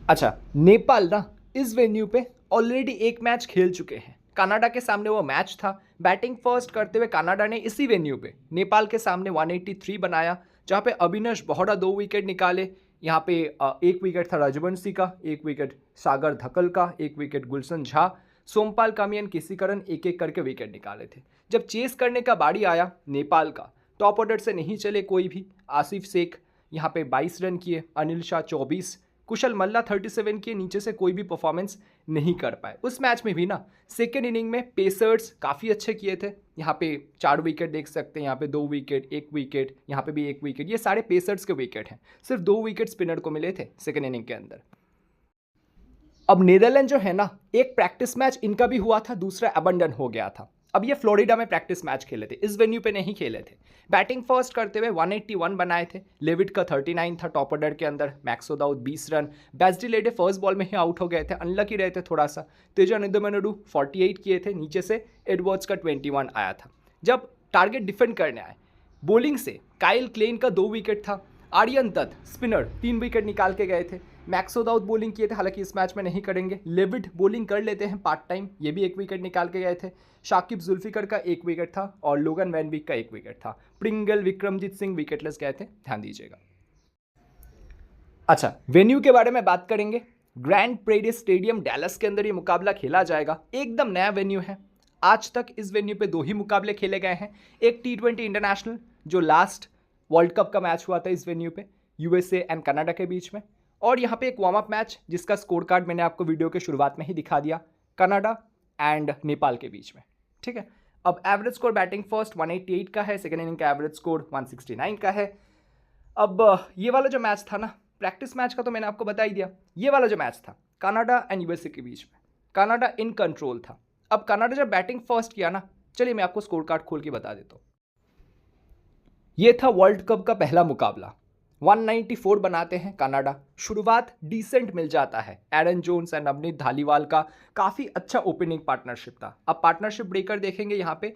अच्छा, नेपाल ना इस वेन्यू पे ऑलरेडी एक मैच खेल चुके हैं। कनाडा के सामने वो मैच था। बैटिंग फर्स्ट करते हुए कनाडा ने इसी वेन्यू पे नेपाल के सामने 183 बनाया, जहाँ पे अविनाश बोहरा 2 विकेट निकाले। यहाँ पे एक विकेट था रजवंशी का, एक विकेट सागर धकल का, एक विकेट गुलशन झा, सोमपाल कामियन, किसीकरण एक-एक करके विकेट निकाले थे। जब चेस करने का बारी आया नेपाल का, टॉप ऑर्डर से नहीं चले कोई भी। आसिफ शेख यहाँ पे 22 रन किए, अनिल शाह 24, कुशल मल्ला 37 के नीचे से कोई भी परफॉर्मेंस नहीं कर पाए। उस मैच में भी ना सेकेंड इनिंग में पेसर्स काफ़ी अच्छे किए थे। यहाँ पे 4 विकेट देख सकते हैं, यहाँ पे 2 विकेट, 1 विकेट, यहाँ पे भी 1 विकेट, ये सारे पेसर्स के विकेट हैं। सिर्फ 2 विकेट स्पिनर को मिले थे सेकेंड इनिंग के अंदर। अब नीदरलैंड जो है ना, एक प्रैक्टिस मैच इनका भी हुआ था, दूसरा अबंडन हो गया था। अब ये फ्लोरिडा में प्रैक्टिस मैच खेले थे, इस वेन्यू पे नहीं खेले थे। बैटिंग फर्स्ट करते हुए 181 बनाए थे। लेविट का 39 था टॉप ऑर्डर के अंदर, Max O'Dowd 20 run. Bas de Leede first ball में ही आउट हो गए थे, अनलकी रहे थे थोड़ा सा। तेजा निंदुमेनोडू 48 किए थे, नीचे से एडवर्ड्स का 21 आया था। जब टारगेट डिफेंड करने आए, बॉलिंग से काइल क्लेन का 2 विकेट था। आर्यन दत्त स्पिनर 3 विकेट निकाल के गए थे। मैक्सो दाऊद बॉलिंग किए थे, हालांकि इस मैच में नहीं करेंगे। लेविट बॉलिंग कर लेते हैं पार्ट टाइम, ये भी 1 विकेट निकाल के गए थे। शाकिब जुल्फिकर का 1 विकेट था और लोगन वैन विक का 1 विकेट था। प्रिंगल, विक्रमजीत सिंह विकेटलेस गए थे, ध्यान दीजिएगा। अच्छा, वेन्यू के बारे में बात करेंगे। ग्रैंड प्रेरी स्टेडियम डैलस के अंदर ये मुकाबला खेला जाएगा। एकदम नया वेन्यू है। आज तक इस वेन्यू पे 2 ही मुकाबले खेले गए हैं। एक T20 इंटरनेशनल जो लास्ट वर्ल्ड कप का मैच हुआ था इस वेन्यू पे, यूएसए एंड कनाडा के बीच में, और यहाँ पे एक वार्म अप मैच जिसका स्कोर कार्ड मैंने आपको वीडियो के शुरुआत में ही दिखा दिया, कनाडा एंड नेपाल के बीच में। ठीक है, अब एवरेज स्कोर बैटिंग फर्स्ट 188 का है, सेकेंड इनिंग का एवरेज स्कोर 169 का है। अब ये वाला जो मैच था ना, प्रैक्टिस मैच का तो मैंने आपको बता ही दिया। ये वाला जो मैच था कनाडा एंड यूएसए के बीच में, कनाडा इन कंट्रोल था। अब कनाडा जब बैटिंग फर्स्ट किया ना, चलिए मैं आपको स्कोर कार्ड खोल के बता देता हूँ। ये था वर्ल्ड कप का पहला मुकाबला। 194 बनाते हैं कनाडा। शुरुआत डिसेंट मिल जाता है। एरन जोन्स एंड नवनीत धालीवाल का काफ़ी अच्छा ओपनिंग पार्टनरशिप था। अब पार्टनरशिप ब्रेकर देखेंगे यहाँ पे,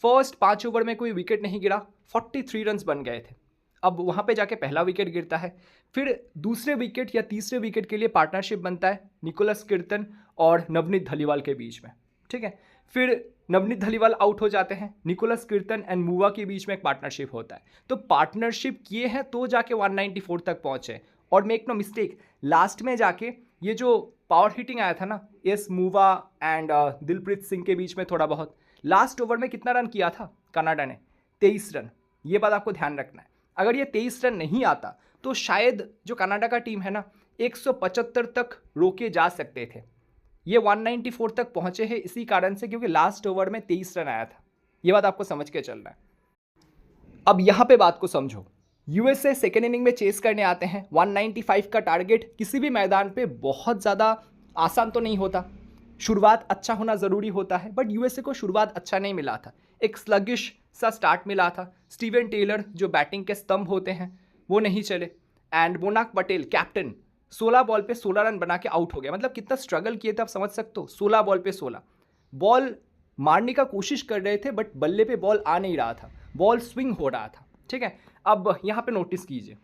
फर्स्ट 5 ओवर में कोई विकेट नहीं गिरा, 43 रन्स बन गए थे। अब वहाँ पे जाके पहला विकेट गिरता है, फिर दूसरे विकेट या तीसरे विकेट के लिए पार्टनरशिप बनता है निकोलस कीर्तन और नवनीत धालीवाल के बीच में। ठीक है, फिर नवनीत धालीवाल आउट हो जाते हैं, निकोलस कीर्तन एंड मूवा के बीच में एक पार्टनरशिप होता है। तो पार्टनरशिप किए हैं तो जाके 194 तक पहुंचे। और मेक नो मिस्टेक, लास्ट में जाके ये जो पावर हिटिंग आया था ना, एस मूवा एंड दिलप्रीत सिंह के बीच में, थोड़ा बहुत लास्ट ओवर में कितना रन किया था कनाडा ने? 23 रन। ये बात आपको ध्यान रखना है। अगर ये 23 रन नहीं आता तो शायद जो कनाडा का टीम है ना, 175 तक रोके जा सकते थे। ये 194 तक पहुंचे हैं इसी कारण से, क्योंकि लास्ट ओवर में 23 रन आया था। ये बात आपको समझ के चलना है। अब यहां पे बात को समझो। यूएसए सेकेंड इनिंग में चेस करने आते हैं। 195 का टारगेट किसी भी मैदान पे बहुत ज़्यादा आसान तो नहीं होता। शुरुआत अच्छा होना ज़रूरी होता है, बट यूएसए को शुरुआत अच्छा नहीं मिला था। एक स्लगिश सा स्टार्ट मिला था। स्टीवन टेलर जो बैटिंग के स्तंभ होते हैं वो नहीं चले, and Monank Patel captain 16 ball पे 16 रन बना के आउट हो गया। मतलब कितना स्ट्रगल किए थे आप समझ सकते हो। 16 बॉल पे 16 बॉल मारने का कोशिश कर रहे थे, बट बल्ले पे बॉल आ नहीं रहा था, बॉल स्विंग हो रहा था। ठीक है, अब यहाँ पे नोटिस कीजिए,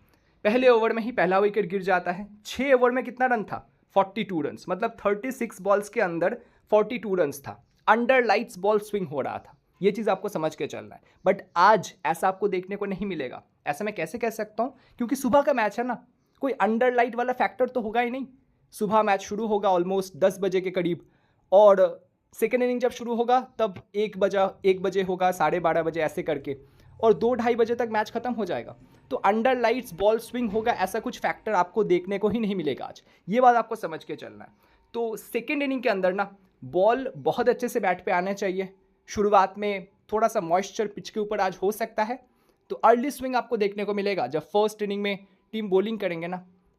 पहले ओवर में ही पहला विकेट गिर जाता है। 6 ओवर में कितना रन था? 42 रन। मतलब 36 बॉल्स के अंदर 42 रन था। अंडर लाइट्स बॉल स्विंग हो रहा था। ये चीज़ आपको समझ के चलना है। बट आज ऐसा आपको देखने को नहीं मिलेगा। ऐसा मैं कैसे कह सकता हूँ? क्योंकि सुबह का मैच है ना, कोई अंडर लाइट वाला फैक्टर तो होगा ही नहीं। सुबह मैच शुरू होगा ऑलमोस्ट 10 बजे के करीब, और सेकेंड इनिंग जब शुरू होगा तब 1 बजे होगा, 12:30 बजे ऐसे करके, और 2-2:30 बजे तक मैच खत्म हो जाएगा। तो अंडर लाइट्स बॉल स्विंग होगा, ऐसा कुछ फैक्टर आपको देखने को ही नहीं मिलेगा आज। ये बात आपको समझ के चलना है। तो सेकेंड इनिंग के अंदर ना बॉल बहुत अच्छे से बैट पे आने चाहिए। शुरुआत में थोड़ा सा मॉइस्चर पिच के ऊपर आज हो सकता है, तो अर्ली स्विंग आपको देखने को मिलेगा। जब फर्स्ट इनिंग में टीम बॉलिंग करेंगे ना,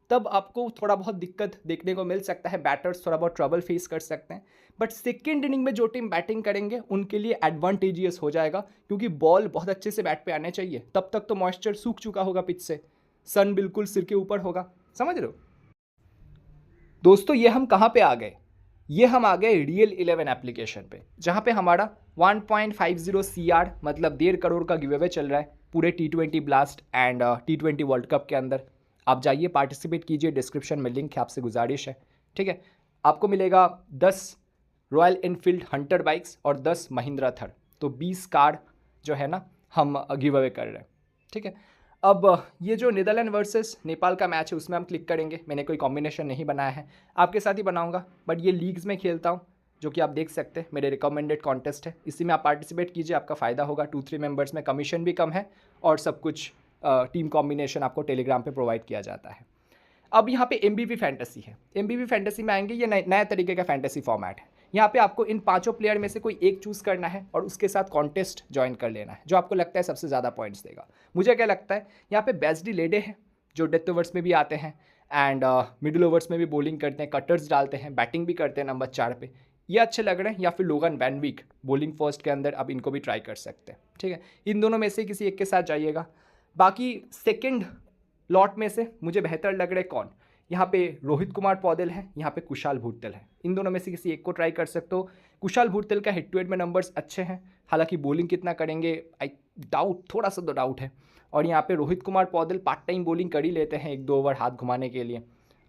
तब आपको थोड़ा बहुत दिक्कत देखने को मिल सकता है। बैटर्स थोड़ा बहुत ट्रबल फेस कर सकते हैं। बट सेकेंड इनिंग में जो टीम बैटिंग करेंगे उनके लिए एडवांटेजियस हो जाएगा, क्योंकि बॉल बहुत अच्छे से बैट पे आने चाहिए। तब तक तो मॉइस्चर सूख चुका होगा पिच से, सन बिल्कुल सिर के ऊपर होगा। समझ रहे हो दोस्तों? ये हम कहाँ पे आ गए? ये हम आ गए रियल 11 एप्लीकेशन पे, जहाँ पे हमारा 1.50 CR मतलब 1.5 करोड़ का गिव अवे चल रहा है पूरे T20 blast and T20 world cup के अंदर। आप जाइए पार्टिसिपेट कीजिए, डिस्क्रिप्शन में लिंक है, आपसे गुजारिश है, ठीक है। आपको मिलेगा 10 रॉयल एनफील्ड हंटर बाइक्स और 10 महिंद्रा थर, तो 20 कार जो है ना हम गिव अवे कर रहे हैं, ठीक है। अब ये जो नीदरलैंड वर्सेस नेपाल का मैच है उसमें हम क्लिक करेंगे। मैंने कोई कॉम्बिनेशन नहीं बनाया है, आपके साथ ही बनाऊंगा, बट ये लीग्स में खेलता हूँ, जो कि आप देख सकते हैं मेरे रिकमेंडेड कॉन्टेस्ट है, इसी में आप पार्टिसिपेट कीजिए, आपका फ़ायदा होगा। 2-3 मेंबर्स में कमीशन भी कम है और सब कुछ टीम कॉम्बिनेशन आपको टेलीग्राम पे प्रोवाइड किया जाता है। अब यहाँ पे MVP फैंटेसी है, MVP फैंटेसी में आएंगे, ये नए तरीके का फैंटेसी फॉर्मेट है। यहाँ पे आपको इन 5 प्लेयर में से कोई एक चूज़ करना है और उसके साथ कॉन्टेस्ट ज्वाइन कर लेना है, जो आपको लगता है सबसे ज़्यादा पॉइंट्स देगा। मुझे क्या लगता है, यहाँ पे बेस्डी लेडे हैं जो डेथ ओवर्स में भी आते हैं एंड मिडिल ओवर्स में भी बॉलिंग करते हैं, कटर्स डालते हैं, बैटिंग भी करते हैं नंबर 4 पे, ये अच्छे लग रहे हैं। या फिर लोगन वैन वीक बॉलिंग फर्स्ट के अंदर, अब इनको भी ट्राई कर सकते हैं, ठीक है। इन दोनों में से किसी एक के साथ जाइएगा। बाकी सेकेंड लॉट में से मुझे बेहतर लग रहा है कौन, यहाँ पे रोहित कुमार पौडेल है, यहाँ पे कुशाल भूटल है, इन दोनों में से किसी एक को ट्राई कर सकते हो। कुशाल भूटल का हेड टू हेड में नंबर्स अच्छे हैं, हालांकि बॉलिंग कितना करेंगे आई डाउट, थोड़ा सा तो डाउट है। और यहाँ पे Rohit Kumar Paudel part time bowling कर ही लेते हैं 1-2 ओवर हाथ घुमाने के लिए,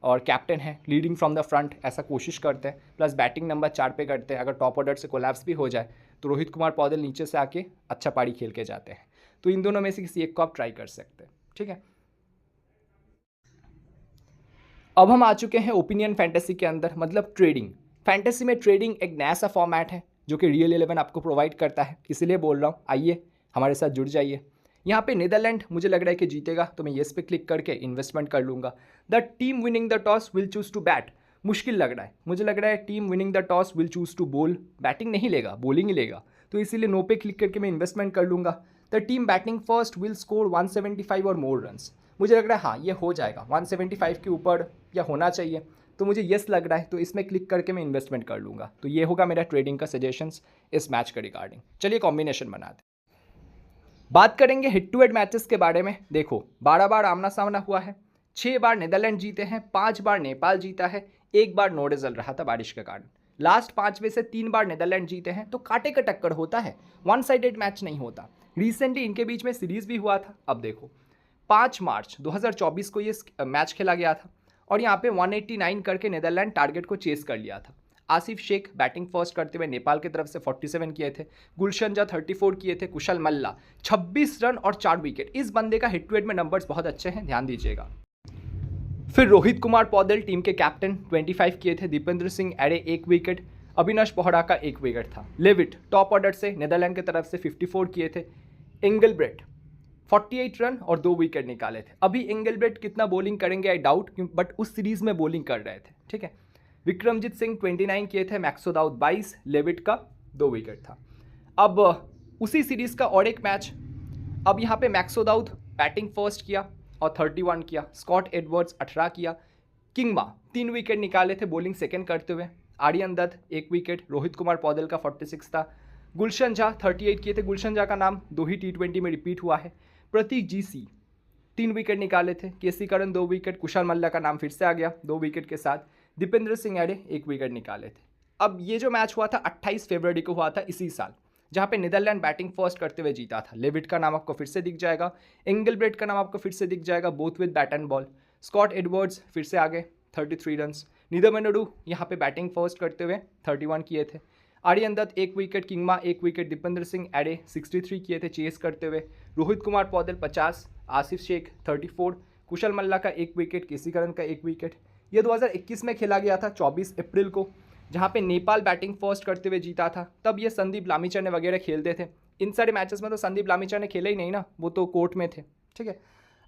और कैप्टन है, लीडिंग फ्रॉम द फ्रंट ऐसा कोशिश करते हैं, प्लस बैटिंग नंबर 4 पे करते हैं। अगर टॉप ऑर्डर से कोलैप्स भी हो जाए तो रोहित कुमार पौडेल नीचे से आके अच्छा पारी खेल के जाते हैं, तो इन दोनों में से किसी एक को आप ट्राई कर सकते हैं, ठीक है। अब हम आ चुके हैं ओपिनियन फैंटेसी के अंदर, मतलब ट्रेडिंग फैंटेसी में। ट्रेडिंग एक नया सा फॉर्मेट है जो कि रियल 11 आपको प्रोवाइड करता है, इसीलिए बोल रहा हूँ, आइए हमारे साथ जुड़ जाइए। यहाँ पे नीदरलैंड मुझे लग रहा है कि जीतेगा, तो मैं येस पे क्लिक करके इन्वेस्टमेंट कर लूँगा। The team winning the toss will choose to bat, मुश्किल लग रहा है, मुझे लग रहा है team winning the toss will choose to bowl, batting नहीं लेगा, बॉलिंग ही लेगा, तो इसीलिए नो पे क्लिक करके मैं इन्वेस्टमेंट कर लूँगा। The team batting first will score 175 और मोर रन्स, मुझे लग रहा है हाँ ये हो जाएगा, 175 के ऊपर या होना चाहिए, तो मुझे येस लग रहा है, तो इसमें क्लिक करके मैं इन्वेस्टमेंट कर लूँगा। तो ये होगा मेरा ट्रेडिंग का सजेशंस इस मैच के रिगार्डिंग। चलिए कॉम्बिनेशन बनाते हैं। बात करेंगे हेड टू हेड मैचेस के बारे में। देखो 12 बार आमना सामना हुआ है, 6 बार नीदरलैंड जीते हैं, 5 बार नेपाल जीता है, 1 बार नो रिजल्ट रहा था बारिश के कारण। लास्ट 5 में से 3 बार नीदरलैंड जीते हैं, तो कांटे का टक्कर होता है, वन साइडेड मैच नहीं होता। रिसेंटली इनके बीच में सीरीज भी हुआ था। अब देखो 5 मार्च 2024 को ये मैच खेला गया था और यहाँ पे 189 करके नीदरलैंड टारगेट को चेस कर लिया था। आसिफ शेख बैटिंग फर्स्ट करते हुए नेपाल की तरफ से 47 किए थे, गुलशन झा 34 किए थे, कुशल मल्ला 26 रन और 4 विकेट। इस बंदे का हेड टू हेड में नंबर्स बहुत अच्छे हैं, ध्यान दीजिएगा। फिर रोहित कुमार पौडेल टीम के कैप्टन 25 किए थे, दीपेंद्र सिंह एरे 1 विकेट, अविनाश बोहरा का 1 विकेट था। लेविट टॉप ऑर्डर से नीदरलैंड की तरफ से 54 किए थे, एंगलब्रेट 48 रन और 2 विकेट निकाले थे। अभी एंगलब्रेट कितना बॉलिंग करेंगे आई डाउट, बट उस सीरीज में बॉलिंग कर रहे थे, ठीक है। विक्रमजीत सिंह 29 किए थे, मैक्सो दाऊद 22, लेविट का 2 विकेट था। अब उसी सीरीज का और एक मैच, अब यहाँ पे मैक्सो दाऊद बैटिंग फर्स्ट किया और 31 किया, स्कॉट एडवर्ड्स 18 किया, किंगमा 3 विकेट निकाले थे बॉलिंग सेकंड करते हुए, आर्यन दत्त 1 विकेट, रोहित कुमार पौडेल का 46 था, गुलशन झा 38 किए थे। गुलशन झा का नाम 2 ही T20 में रिपीट हुआ है। प्रतीक GC 3 विकेट निकाले थे, केसी करण 2 विकेट, कुशाल मल्ला का नाम फिर से आ गया 2 विकेट के साथ, दीपेंद्र सिंह एडे 1 विकेट निकाले थे। अब ये जो मैच हुआ था 28 फरवरी को हुआ था इसी साल, जहाँ पे नीदरलैंड बैटिंग फर्स्ट करते हुए जीता था। लेविट का नाम आपको फिर से दिख जाएगा, एंगलब्रेट का नाम आपको फिर से दिख जाएगा, both with bat and ball. Scott Edwards फिर से आ गए 33 रन। नीदरमैंड यहाँ पे बैटिंग फर्स्ट करते हुए 31 किए थे। आर्यन दत्त 1 विकेट, किंगमा 1 विकेट, दीपेंद्र सिंह एडे 63 किए थे चेस करते हुए, रोहित कुमार पौडेल 50, आसिफ शेख 34, कुशल मल्ला का 1 विकेट, केसी करण का 1 विकेट। ये 2021 में खेला गया था 24 अप्रैल को, जहाँ पे नेपाल बैटिंग फर्स्ट करते हुए जीता था। तब ये संदीप लामिछाने वगैरह खेलते थे। इन सारे मैचेस में तो संदीप लामिछाने खेले ही नहीं ना, वो तो कोर्ट में थे, ठीक है।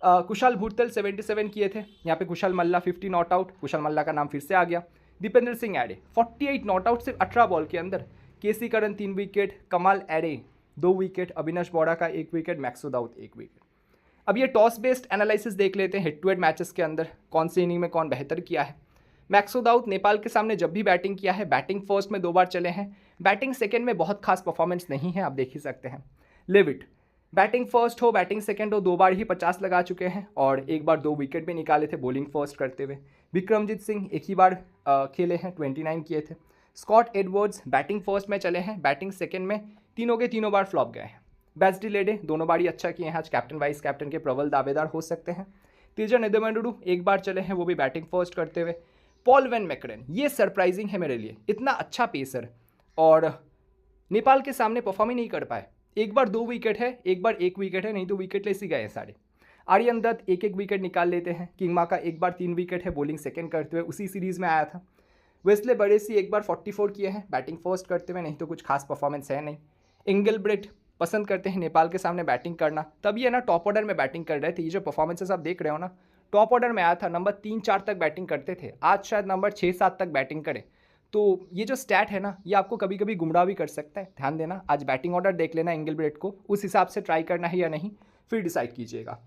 कुशाल भूटल 77 किए थे, यहाँ पे कुशल मल्ला 50 नॉट आउट, कुशल मल्ला का नाम फिर से आ गया। दीपेंद्र सिंह एडे 48 नॉट आउट सिर्फ 18 बॉल के अंदर, केसी करण 3 विकेट, कमाल एडे 2 विकेट, अविनाश बोहरा का 1 विकेट, मैक्सो दाऊद 1 विकेट। अब ये टॉस बेस्ड एनालिसिस देख लेते हैं हेड टू हेड मैचेस के अंदर कौन सी इनिंग में कौन बेहतर किया है। मैक्सो दाऊद नेपाल के सामने जब भी बैटिंग किया है, बैटिंग फर्स्ट में 2 बार चले हैं, बैटिंग सेकंड में बहुत खास परफॉर्मेंस नहीं है, आप देख ही सकते हैं। लेविट बैटिंग फर्स्ट हो बैटिंग सेकंड हो 2 बार ही 50 लगा चुके हैं और 1 बार 2 विकेट भी निकाले थे बॉलिंग फर्स्ट करते हुए। विक्रमजीत सिंह 1 ही बार खेले हैं, 29 किए थे। स्कॉट एडवर्ड्स बैटिंग फर्स्ट में चले हैं, बैटिंग सेकंड में तीनों के तीनों बार फ्लॉप गए हैं। बेस्डी लेडे दोनों बार ही अच्छा किए हैं, आज कैप्टन वाइस कैप्टन के प्रबल दावेदार हो सकते हैं। तेजा नेदुमेंडुरु एक बार चले हैं, वो भी बैटिंग फर्स्ट करते हुए। पॉल वैन मैकरेन, ये सरप्राइजिंग है मेरे लिए, इतना अच्छा पेसर और नेपाल के सामने परफॉर्म ही नहीं कर पाए। एक बार 2 विकेट है, एक बार 1 विकेट है, नहीं तो विकेट लेस ही गए हैं सारे। आर्यन दत्त एक विकेट निकाल लेते हैं। किंगमा का एक बार 3 विकेट है, बॉलिंग सेकंड करते हुए, उसी सीरीज में आया था। वेस्ले बड़ेसी एक बार 44 किए हैं बैटिंग फर्स्ट करते हुए, नहीं तो कुछ खास परफॉर्मेंस है नहीं। इंगलब्रेट पसंद करते हैं नेपाल के सामने बैटिंग करना, तभी है ना टॉप ऑर्डर में बैटिंग कर रहे थे। ये जो परफॉर्मेंसेस आप देख रहे हो ना, टॉप ऑर्डर में आया था, नंबर 3-4 तक बैटिंग करते थे, आज शायद नंबर 6-7 तक बैटिंग करे। तो ये जो स्टैट है ना, ये आपको कभी कभी गुमराह भी कर सकता है, ध्यान देना। आज बैटिंग ऑर्डर देख लेना इंगलब्रेट को, उस हिसाब से ट्राई करना है या नहीं फिर डिसाइड कीजिएगा।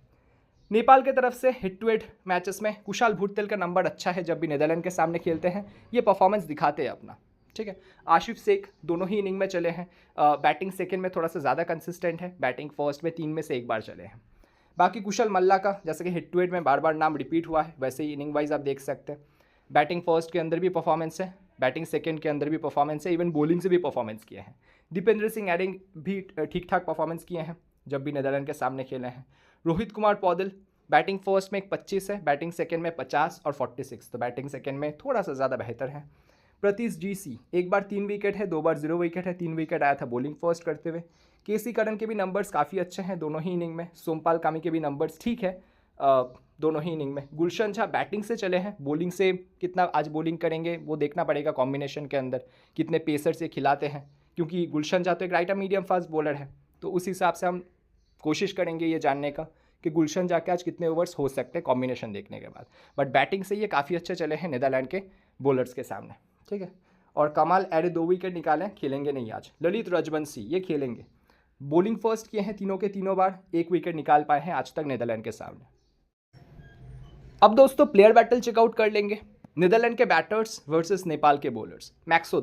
नेपाल की तरफ से हिट टू हिट मैचेस में कुशाल भुरतेल का नंबर अच्छा है, जब भी नीदरलैंड के सामने खेलते हैं ये परफॉर्मेंस दिखाते हैं अपना, ठीक है। आशिफ शेख दोनों ही इनिंग में चले हैं, बैटिंग सेकंड में थोड़ा सा ज़्यादा कंसिस्टेंट है, बैटिंग फर्स्ट में 3 में से 1 बार चले हैं। बाकी कुशल मल्ला का जैसे कि हिट टू हिट में बार बार नाम रिपीट हुआ है, वैसे ही इनिंग वाइज आप देख सकते हैं। बैटिंग फर्स्ट के अंदर भी परफॉर्मेंस है, बैटिंग सेकंड के अंदर भी परफॉर्मेंस है, इवन बॉलिंग से भी परफॉर्मेंस किए हैं। दीपेंद्र सिंह एडिंग भी ठीक ठाक परफॉर्मेंस किए हैं जब भी नीदरलैंड के सामने खेले हैं। रोहित कुमार पौडेल बैटिंग फर्स्ट में 25 है, बैटिंग सेकंड में 50 और 46, तो बैटिंग सेकंड में थोड़ा सा ज़्यादा बेहतर है। प्रतीश जीसी एक बार 3 विकेट है, 2 बार 0 विकेट है, 3 विकेट आया था बॉलिंग फर्स्ट करते हुए। केसी करन के भी नंबर्स काफ़ी अच्छे हैं दोनों ही इनिंग में। सोमपाल कामी के भी नंबर्स ठीक है दोनों ही इनिंग में। गुलशन झा बैटिंग से चले हैं, बॉलिंग से कितना आज बॉलिंग करेंगे वो देखना पड़ेगा, कॉम्बिनेशन के अंदर कितने पेसर से खिलाते हैं, क्योंकि गुलशन झा तो एक राइट मीडियम फास्ट बॉलर है, तो उस हिसाब से हम कोशिश करेंगे ये जानने का कि गुलशन जाके आज कितने ओवर्स हो सकते हैं कॉम्बिनेशन देखने के बाद। बट बैटिंग से ये काफ़ी अच्छे चले हैं नीदरलैंड के बॉलर्स के सामने, ठीक है। और कमाल एरे 2 विकेट निकाले, खेलेंगे नहीं आज। ललित रजवंशी ये खेलेंगे, बॉलिंग फर्स्ट किए हैं तीनों के तीनों बार, 1 विकेट निकाल पाए हैं आज तक नीदरलैंड के सामने। अब दोस्तों प्लेयर बैटल चेकआउट कर लेंगे, नीदरलैंड के बैटर्स वर्सेस नेपाल के बॉलर्स। मैक्सो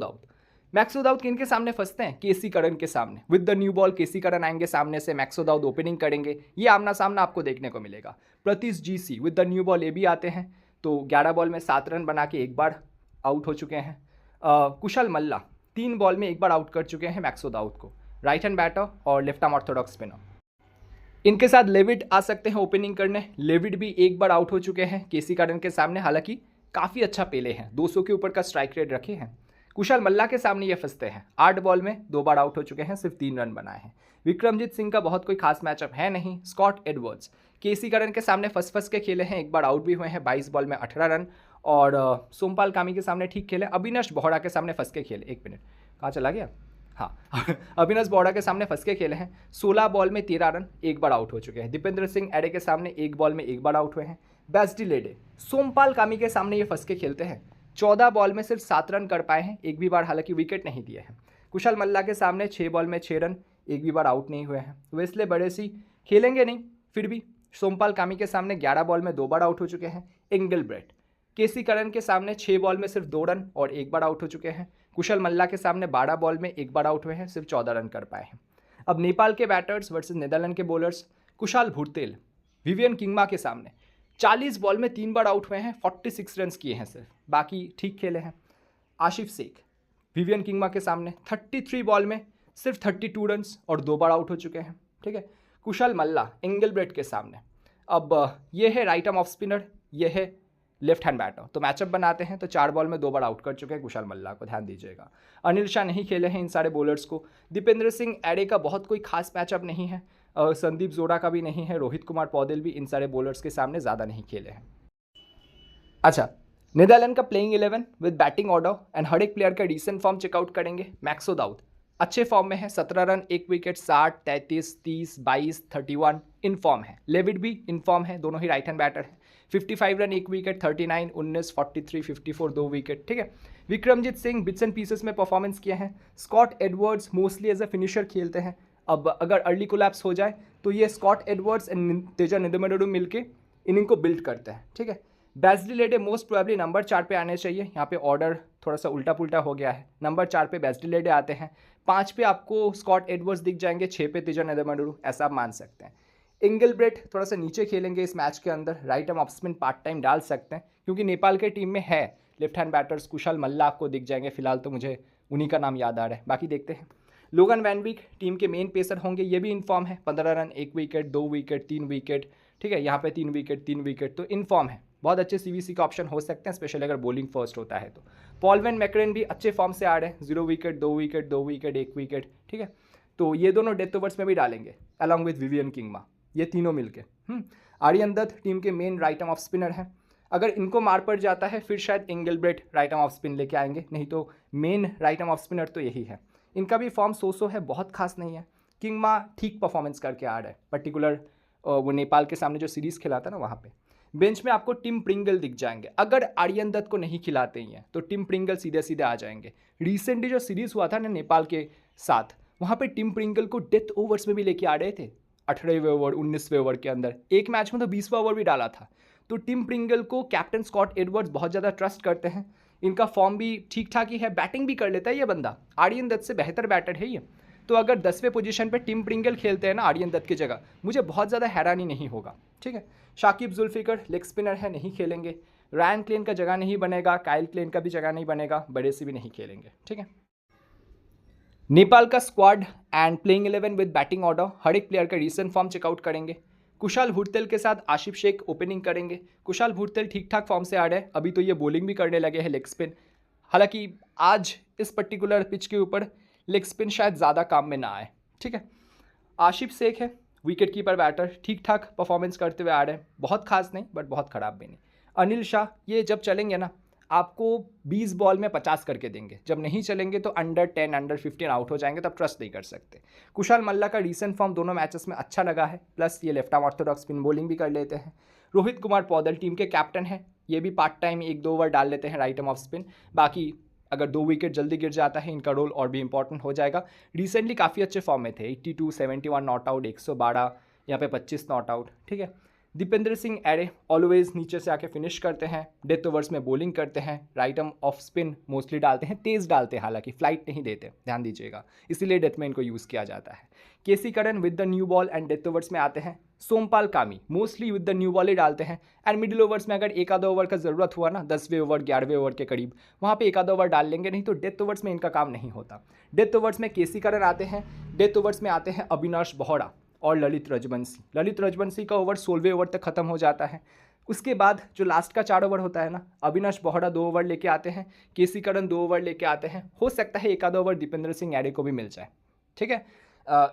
दाऊद किन के सामने फंसते हैं? केसी करन के सामने। विद द न्यू बॉल केसी करन आएंगे सामने से, मैक्सो दाऊद ओपनिंग करेंगे, ये आमना सामना आपको देखने को मिलेगा। Pratish GC with the new ball ये भी आते हैं, तो 11 बॉल में 7 रन बना के 1 बार आउट हो चुके हैं। कुशल मल्ला 3 बॉल में 1 बार आउट कर चुके हैं मैक्सो दाऊद को, राइट हैंड बैटर और लेफ्ट आर्म ऑर्थोडॉक्स स्पिनर। इनके साथ लेविड आ सकते हैं ओपनिंग करने, लेविड भी 1 बार आउट हो चुके हैं केसी करन के सामने, हालांकि काफ़ी अच्छा पेले हैं, 200 के ऊपर का स्ट्राइक रेट रखे हैं। कुशल मल्ला के सामने ये फंसते हैं, 8 बॉल में 2 बार आउट हो चुके हैं, सिर्फ 3 रन बनाए हैं। विक्रमजीत सिंह का बहुत कोई खास मैचअप है नहीं। स्कॉट एडवर्ड्स केसी करन के सामने फंस के खेले हैं, 1 बार आउट भी हुए हैं, 22 बॉल में 18 रन। और सोमपाल कामी के सामने ठीक खेले। अविनाश बोहरा के सामने फंस के खेले, 1 मिनट कहाँ चला गया, हाँ अविनाश बोहरा के सामने फंस के खेले हैं, 16 बॉल में 13 रन, 1 बार आउट हो चुके हैं। दीपेंद्र सिंह एडे के सामने 1 बॉल में 1 बार आउट हुए हैं। बैस्टिलेडे सोमपाल कामी के सामने ये फंस के खेलते हैं, 14 बॉल में सिर्फ 7 रन कर पाए हैं, एक भी बार हालांकि विकेट नहीं दिए हैं। कुशल मल्ला के सामने 6 बॉल में 6 रन, एक भी बार आउट नहीं हुए हैं। वेस्ले बड़ेसी खेलेंगे नहीं, फिर भी सोमपाल कामी के सामने 11 बॉल में 2 बार आउट हो चुके हैं। इंगलब्रेट केसी करन के सामने 6 बॉल में सिर्फ 2 रन और 1 बार आउट हो चुके हैं। कुशल मल्ला के सामने 12 बॉल में 1 बार आउट हुए हैं, सिर्फ 14 रन कर पाए हैं। अब नेपाल के बैटर्स वर्सेस नीदरलैंड के बॉलर्स। कुशाल भुरतेल विवियन किंगमा के सामने 40 बॉल में 3 बार आउट हुए हैं, 46 रन किए हैं सिर्फ, बाकी ठीक खेले हैं। आशिफ शेख विवियन किंगमा के सामने 33 बॉल में सिर्फ 32 रन और 2 बार आउट हो चुके हैं, ठीक है। कुशल मल्ला इंगलब्रेट के सामने, अब ये है राइट आर्म ऑफ स्पिनर, ये है लेफ्ट हैंड बैटर, तो मैचअप बनाते हैं तो 4 बॉल में 2 बार आउट कर चुके हैं कुशल मल्ला को, ध्यान दीजिएगा। अनिल शाह नहीं खेले हैं इन सारे बॉलर्स को। दीपेंद्र सिंह एडे का बहुत कोई खास मैचअप नहीं है, संदीप जोड़ा का भी नहीं है। रोहित कुमार पौडेल भी इन सारे बॉलर्स के सामने ज़्यादा नहीं खेले हैं। अच्छा, नीदरलैंड का playing 11 with batting order and हर एक प्लेयर का डिसेंट फॉर्म चेकआउट करेंगे। मैक्सो दाऊद अच्छे फॉर्म में है, 17 रन 1 विकेट, 60, 33, 30, 22, 31 इन फॉर्म है। लेविड भी इन फॉर्म है, दोनों ही राइट हैंड बैटर है। 55 रन 1 विकेट, 39, 19, 43, 54 2 विकेट, ठीक है। Vikramjit Singh bits and pieces में परफॉर्मेंस किए हैं। Scott Edwards mostly as a finisher खेलते हैं, अब अगर अर्ली कोलैप्स हो जाए तो ये स्कॉट एडवर्ड्स एंड तेजा नेदुमेंडुरु मिलके इनिंग को बिल्ड करते हैं, ठीक है। बैस्टिलेडे मोस्ट प्रोबेबली नंबर 4 पे आने चाहिए, यहाँ पे ऑर्डर थोड़ा सा उल्टा पुल्टा हो गया है। नंबर 4 पे बैस्टिलेडे आते हैं, 5 पे आपको स्कॉट एडवर्ड्स दिख जाएंगे, 6 पे तेजा नेदुमेंडुरु, ऐसा आप मान सकते हैं। इंगलब्रेट थोड़ा सा नीचे खेलेंगे इस मैच के अंदर, right arm off spin part time डाल सकते हैं, क्योंकि नेपाल के टीम में है लेफ्ट हैंड बैटर्स। कुशल मल्ला आपको दिख जाएंगे, फिलहाल तो मुझे उन्हीं का नाम याद आ रहा है, बाकी देखते हैं। लोगन वैन वीक टीम के मेन पेसर होंगे, ये भी इन फॉर्म है, 15 रन 1 विकेट, 2 विकेट, 3 विकेट, ठीक है, यहाँ पे 3 विकेट तो इन फॉर्म है, बहुत अच्छे CVC का ऑप्शन हो सकते हैं, स्पेशली अगर बॉलिंग फर्स्ट होता है तो। पॉलवेन मैकरेन भी अच्छे फॉर्म से आ रहे हैं, 0 विकेट 2 विकेट 2 विकेट 1 विकेट, ठीक है, तो ये दोनों डेथ ओवर्स में भी डालेंगे अलॉन्ग विद विवियन किंगमा, ये तीनों मिलके। आर्यन दत्त टीम के main right arm off spinner हैं, अगर इनको मार पड़ जाता है फिर शायद एंगलब्रेट राइट आर्म ऑफ स्पिन लेके आएंगे, नहीं तो main right arm off spinner तो यही है। इनका भी फॉर्म सो है, बहुत खास नहीं है। किंगमा ठीक परफॉर्मेंस करके आ रहा है, पर्टिकुलर वो नेपाल के सामने जो सीरीज़ खिला था ना वहाँ पे। बेंच में आपको टिम प्रिंगल दिख जाएंगे, अगर आर्यन दत्त को नहीं खिलाते ही हैं तो टिम प्रिंगल सीधे सीधे आ जाएंगे। रिसेंटली जो सीरीज़ हुआ था ना नेपाल के साथ, वहाँ पे टिम प्रिंगल को डेथ ओवर्स में भी लेके आ रहे थे, 18वें ओवर 19वें ओवर के अंदर, एक मैच में तो 20वां ओवर भी डाला था। तो टिम प्रिंगल को कैप्टन स्कॉट एडवर्ड्स बहुत ज़्यादा ट्रस्ट करते हैं, इनका फॉर्म भी ठीक ठाक ही है, बैटिंग भी कर लेता है ये बंदा, आर्यन दत्त से बेहतर बैटर है ये। तो अगर 10वें पोजीशन पे टिम प्रिंगल खेलते हैं ना आर्यन दत्त की जगह, मुझे बहुत ज़्यादा हैरानी नहीं होगा, ठीक है। शाकिब जुल्फिकर लेग स्पिनर है, नहीं खेलेंगे। रायन क्लेन का जगह नहीं बनेगा, काइल क्लेन का भी जगह नहीं बनेगा, बड़े से भी नहीं खेलेंगे, ठीक है। नेपाल का squad and playing 11 with batting order, हर एक प्लेयर का रीसेंट फॉर्म चेकआउट करेंगे। कुशाल भुरतेल के साथ आशिफ शेख ओपनिंग करेंगे। कुशाल भुरतेल ठीक ठाक फॉर्म से आ रहे हैं, अभी तो ये बॉलिंग भी करने लगे हैं लेग स्पिन, हालांकि आज इस पर्टिकुलर पिच के ऊपर लेग स्पिन शायद ज़्यादा काम में ना आए, ठीक है। आशिफ शेख है विकेट कीपर बैटर, ठीक ठाक परफॉर्मेंस करते हुए आ रहे हैं, बहुत खास नहीं बट बहुत ख़राब भी नहीं। अनिल शाह, ये जब चलेंगे ना आपको 20 बॉल में 50 करके देंगे, जब नहीं चलेंगे तो अंडर 10 अंडर 15 आउट हो जाएंगे, तब ट्रस्ट नहीं कर सकते। कुशाल मल्ला का रीसेंट फॉर्म दोनों मैचेस में अच्छा लगा है, प्लस ये left arm Orthodox spin bowling भी कर लेते हैं। रोहित कुमार पौदल टीम के कैप्टन हैं, ये भी पार्ट टाइम 1-2 ओवर डाल लेते हैं राइट आर्म ऑफ स्पिन, बाकी अगर 2 विकेट जल्दी गिर जाता है इनका रोल और भी इंपॉर्टेंट हो जाएगा। रिसेंटली काफ़ी अच्छे फॉर्म में थे, 82 71 नॉट आउट, 112 यहाँ पे 25 नॉट आउट, ठीक है। दीपेंद्र सिंह एरे ऑलवेज नीचे से आके फिनिश करते हैं, डेथ ओवर्स में बॉलिंग करते हैं, right arm off spin mostly डालते हैं, तेज़ डालते हैं, हालांकि फ्लाइट नहीं देते, ध्यान दीजिएगा, इसीलिए डेथ में इनको यूज़ किया जाता है। KC Karan with the new ball and death overs में आते हैं। Sompal Kami mostly with the new ball ही डालते हैं, एंड मिडिल ओवर्स में अगर एक आधा ओवर का ज़रूरत हुआ ना, 10वें ओवर 11वें ओवर के करीब, वहाँ पे एक आधा ओवर डाल लेंगे, नहीं तो डेथ ओवर्स में इनका काम नहीं होता। डेथ ओवर्स में केसी करन आते हैं, डेथ ओवर्स में आते हैं अविनाश बोहरा और ललित रजवंशी। ललित रजवंशी का ओवर 16वें ओवर तक खत्म हो जाता है, उसके बाद जो लास्ट का 4 ओवर होता है ना, अविनाश बोहरा 2 ओवर लेके आते हैं, केसी करन 2 ओवर लेके आते हैं, हो सकता है एक आधा ओवर दीपेंद्र सिंह एरे को भी मिल जाए, ठीक है।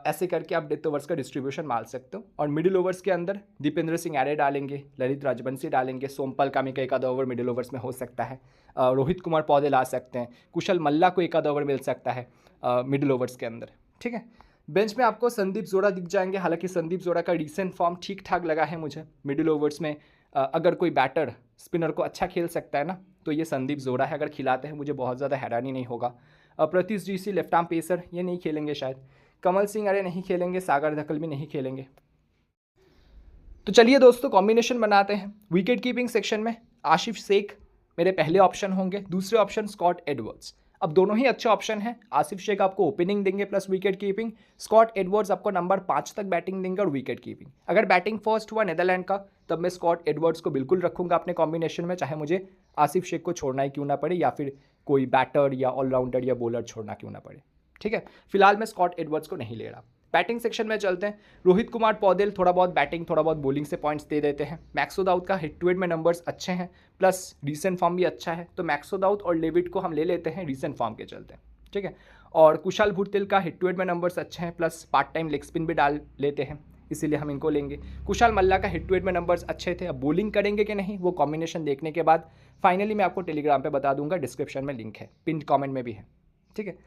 ऐसे करके आप डेथ ओवर्स का डिस्ट्रीब्यूशन मार सकते हो, और मिडिल ओवर्स के अंदर दीपेंद्र सिंह एरे डालेंगे, ललित रजवंशी डालेंगे, सोमपाल कामी का एक आधा ओवर मिडिल ओवर्स में हो सकता है, रोहित कुमार पौदेल आ सकते हैं, कुशल मल्ला को एक आधा ओवर मिल सकता है मिडिल ओवर्स के अंदर, ठीक है। बेंच में आपको संदीप जोड़ा दिख जाएंगे, हालांकि संदीप जोड़ा का रिसेंट फॉर्म ठीक ठाक लगा है मुझे। मिडिल ओवर्स में अगर कोई बैटर स्पिनर को अच्छा खेल सकता है ना, तो ये संदीप जोड़ा है, अगर खिलाते हैं मुझे बहुत ज़्यादा हैरानी नहीं होगा। Pratish GC left arm pacer, ये नहीं खेलेंगे शायद। कमल सिंह अरे नहीं खेलेंगे, सागर धकल भी नहीं खेलेंगे। तो चलिए दोस्तों कॉम्बिनेशन बनाते हैं। विकेट कीपिंग सेक्शन में आशिफ शेख मेरे पहले ऑप्शन होंगे, दूसरे ऑप्शन स्कॉट एडवर्ड्स। अब दोनों ही अच्छे ऑप्शन हैं, आसिफ शेख आपको ओपनिंग देंगे plus wicket keeping, Scott Edwards आपको नंबर 5 तक बैटिंग देंगे और विकेट कीपिंग। अगर बैटिंग फर्स्ट हुआ नेदरलैंड का, तब मैं स्कॉट एडवर्ड्स को बिल्कुल रखूंगा अपने कॉम्बिनेशन में, चाहे मुझे आसिफ शेख को छोड़ना ही क्यों ना पड़े, या फिर कोई बैटर या ऑलराउंडर या बॉलर छोड़ना क्यों ना पड़े, ठीक है। फिलहाल मैं स्कॉट एडवर्ड्स को नहीं ले रहा। बैटिंग सेक्शन में चलते हैं। रोहित कुमार पौदेल थोड़ा बहुत बैटिंग थोड़ा बहुत बॉलिंग से पॉइंट्स दे देते हैं। मैक्सो दाऊद का हिट टू हिट में नंबर्स अच्छे हैं, प्लस रीसेंट फॉर्म भी अच्छा है, तो मैक्सो दाऊद और लेविट को हम ले लेते हैं रीसेंट फॉर्म के चलते, ठीक है। और कुशाल भुरतेल का हिट टू हिट में नंबर्स अच्छे हैं, plus part time leg spin भी डाल लेते हैं, इसीलिए हम इनको लेंगे। कुशाल मल्ला का हिट टू हिट में नंबर्स अच्छे थे, अब बॉलिंग करेंगे कि नहीं वो कॉम्बिनेशन देखने के बाद फाइनली मैं आपको टेलीग्राम पे बता दूंगा, डिस्क्रिप्शन में लिंक है, पिन कमेंट में भी है, ठीक है।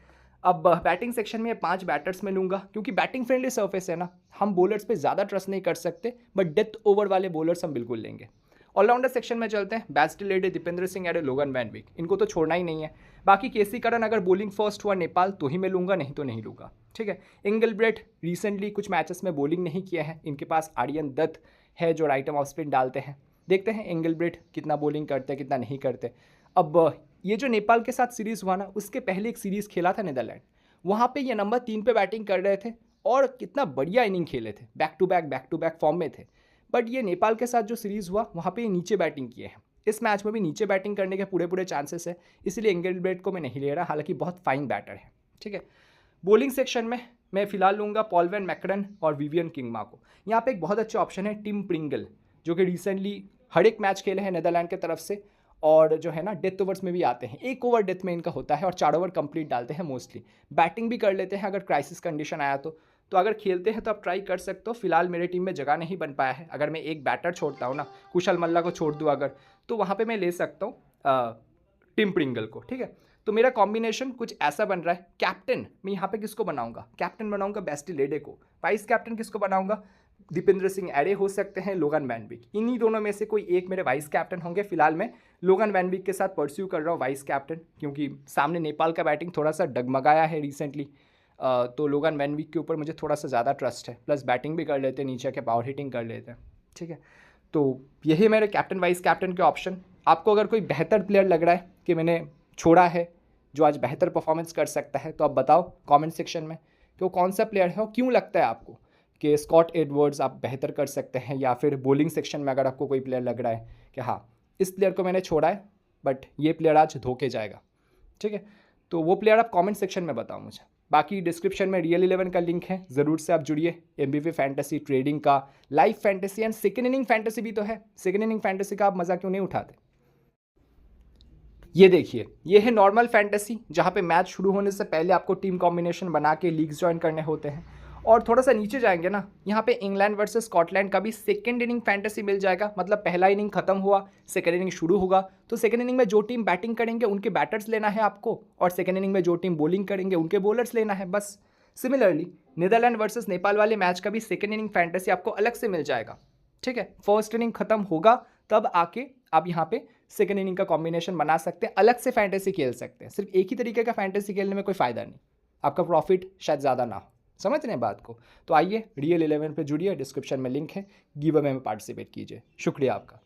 अब बैटिंग सेक्शन में 5 बैटर्स में लूँगा, क्योंकि बैटिंग फ्रेंडली सरफेस है ना, हम बॉलर्स पे ज़्यादा ट्रस्ट नहीं कर सकते, बट डेथ ओवर वाले बॉलर्स हम बिल्कुल लेंगे। ऑलराउंडर सेक्शन में चलते हैं। बैस्टिल एडे, दीपेंद्र सिंह एडे, लोगन वैन विक, इनको तो छोड़ना ही नहीं है। बाकी केसी करन अगर बॉलिंग फर्स्ट हुआ नेपाल तो ही मैं लूँगा, नहीं तो नहीं लूँगा, ठीक है। एंगलब्रेट रिसेंटली कुछ मैचेस में बॉलिंग नहीं किया है, इनके पास आर्यन दत्त है जो राइट आर्म ऑफ स्पिन डालते हैं, देखते हैं एंगलब्रेट कितना बॉलिंग करते हैं कितना नहीं करते। अब ये जो नेपाल के साथ सीरीज़ हुआ ना, उसके पहले एक सीरीज़ खेला था नीदरलैंड, वहाँ पे ये नंबर 3 पे बैटिंग कर रहे थे और कितना बढ़िया इनिंग खेले थे, बैक टू बैक फॉर्म में थे। बट ये नेपाल के साथ जो सीरीज़ हुआ वहाँ पे ये नीचे बैटिंग किए हैं, इस मैच में भी नीचे बैटिंग करने के पूरे चांसेस है, इसलिए एंगलब्रेट को मैं नहीं ले रहा, हालांकि बहुत फाइन बैटर है, ठीक है। बॉलिंग सेक्शन में मैं फिलहाल लूँगा पॉलवेन मैकरन और विवियन किंगमा को। यहाँ पे एक बहुत अच्छा ऑप्शन है टिम प्रिंगल, जो कि रिसेंटली हर एक मैच खेले हैं नीदरलैंड की तरफ से, और जो है ना डेथ ओवर्स में भी आते हैं, 1 ओवर डेथ में इनका होता है और 4 ओवर कंप्लीट डालते हैं मोस्टली। बैटिंग भी कर लेते हैं अगर क्राइसिस कंडीशन आया तो अगर खेलते हैं तो आप ट्राई कर सकते हो। फिलहाल मेरे टीम में जगह नहीं बन पाया है, अगर मैं एक बैटर छोड़ता हूँ ना, कुशल मल्ला को छोड़ दूँ अगर, तो वहाँ पे मैं ले सकता हूँ टिम प्रिंगल को, ठीक है। तो मेरा कॉम्बिनेशन कुछ ऐसा बन रहा है। कैप्टन मैं यहाँ पे किसको बनाऊंगा? कैप्टन बनाऊंगा बेस्टी लेडे को। वाइस कैप्टन किसको बनाऊंगा? दीपेंद्र सिंह एरे हो सकते हैं, लोगन वैन विक, इन्हीं दोनों में से कोई एक मेरे वाइस कैप्टन होंगे। फिलहाल मैं लोगन वैन विक के साथ परस्यू कर रहा हूँ वाइस कैप्टन, क्योंकि सामने नेपाल का बैटिंग थोड़ा सा डगमगाया है रिसेंटली, तो लोगन वैन विक के ऊपर मुझे थोड़ा सा ज़्यादा ट्रस्ट है। प्लस बैटिंग भी कर लेते हैं, नीचे के पावर हिटिंग कर लेते हैं, ठीक है। तो यही मेरे कैप्टन वाइस कैप्टन के ऑप्शन। आपको अगर कोई बेहतर प्लेयर लग रहा है कि मैंने छोड़ा है जो आज बेहतर परफॉर्मेंस कर सकता है, तो आप बताओ कमेंट सेक्शन में कि वो कौन सा प्लेयर है और क्यों लगता है आपको कि स्कॉट एडवर्ड्स आप बेहतर कर सकते हैं, या फिर बॉलिंग सेक्शन में अगर आपको कोई प्लेयर लग रहा है कि हाँ इस प्लेयर को मैंने छोड़ा है बट ये प्लेयर आज धोके जाएगा, ठीक है, तो वो प्लेयर आप कमेंट सेक्शन में बताओ मुझे। बाकी डिस्क्रिप्शन में रियल 11 का लिंक है, ज़रूर से आप जुड़िए। MVP फैंटेसी, ट्रेडिंग का, live fantasy and second inning fantasy भी तो है। सेकेंड इनिंग फैंटेसी का आप मज़ा क्यों नहीं उठाते? ये देखिए, ये है नॉर्मल फैंटेसी, जहाँ पे मैच शुरू होने से पहले आपको टीम कॉम्बिनेशन बना के लीग्स ज्वाइन करने होते हैं। और थोड़ा सा नीचे जाएंगे ना, यहाँ पे इंग्लैंड वर्सेस स्कॉटलैंड का भी सेकेंड इनिंग फैंटेसी मिल जाएगा। मतलब पहला इनिंग खत्म हुआ, सेकेंड इनिंग शुरू होगा, तो सेकेंड इनिंग में जो टीम बैटिंग करेंगे उनके बैटर्स लेना है आपको, और सेकेंड इनिंग में जो टीम बॉलिंग करेंगे उनके बॉलर्स लेना है, बस। सिमिलरली नीदरलैंड वर्सेस नेपाल वाले मैच का भी सेकेंड इनिंग फैंटेसी आपको अलग से मिल जाएगा, ठीक है। फर्स्ट इनिंग खत्म होगा तब आके आप यहाँ पे सेकेंड इनिंग का कॉम्बिनेशन बना सकते हैं, अलग से फैंटेसी खेल सकते हैं। सिर्फ एक ही तरीके का फैंटेसी खेलने में कोई फ़ायदा नहीं, आपका प्रॉफिट शायद ज़्यादा ना हो। समझ रहे हैं बात को? तो आइए रियल 11 पे जुड़िए, डिस्क्रिप्शन में लिंक है, गिव अवे में पार्टिसिपेट कीजिए। शुक्रिया आपका।